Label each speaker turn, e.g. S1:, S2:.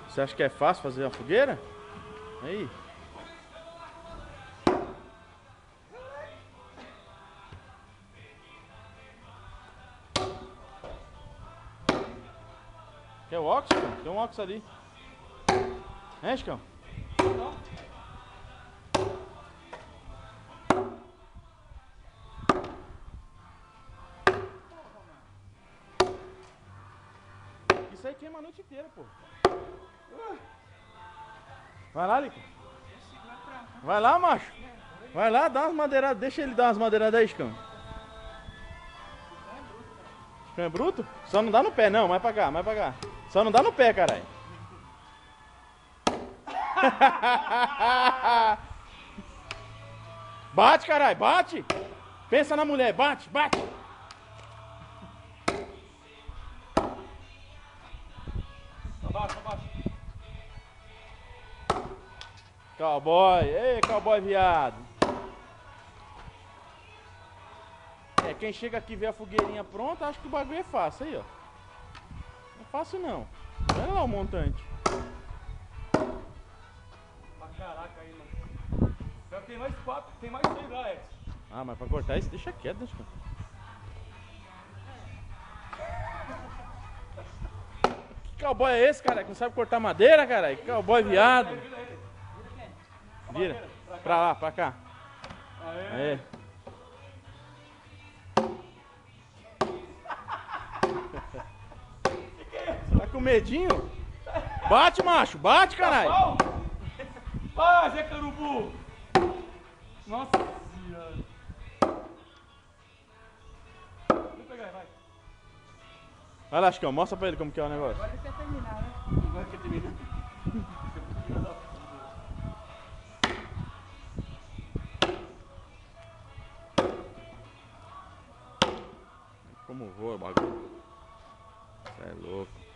S1: Você acha que é fácil fazer uma fogueira? Aí. Quer o óxido? Tem um óxido ali. É, Chicão? Isso aí queima a noite inteira, pô. Vai lá, Lico. Vai lá, macho. Vai lá, dá umas madeiradas. Deixa ele dar umas madeiradas aí, Chicão. Chicão é bruto? Só não dá no pé, não. Mais pra cá, mais pra cá. Só não dá no pé, caralho. Bate, caralho, bate. Pensa na mulher, bate, bate.
S2: Abaixa, abaixa.
S1: Cowboy, ei, cowboy viado. É, quem chega aqui e vê a fogueirinha pronta, acha que o bagulho é fácil aí, ó. Não é fácil não. Olha lá o montante.
S2: Pra caraca aí, mano. Pior que tem mais 4, tem mais 6 lá, Edson.
S1: Ah, mas pra cortar isso, deixa quieto, deixa quieto. Que cowboy é esse, cara? Que não sabe cortar madeira, cara? Que cowboy viado. Vira. Pra lá, pra cá. Aê. Tá com medinho? Bate, macho. Bate, caralho.
S2: Ah, Zé Carubu. Nossa senhora. Vou pegar, vai.
S1: Vai lá, Chicão. Mostra pra ele como que é o negócio.
S3: Agora ele quer terminar, né?
S2: Agora que termina.
S1: Como voa o bagulho. Você é louco.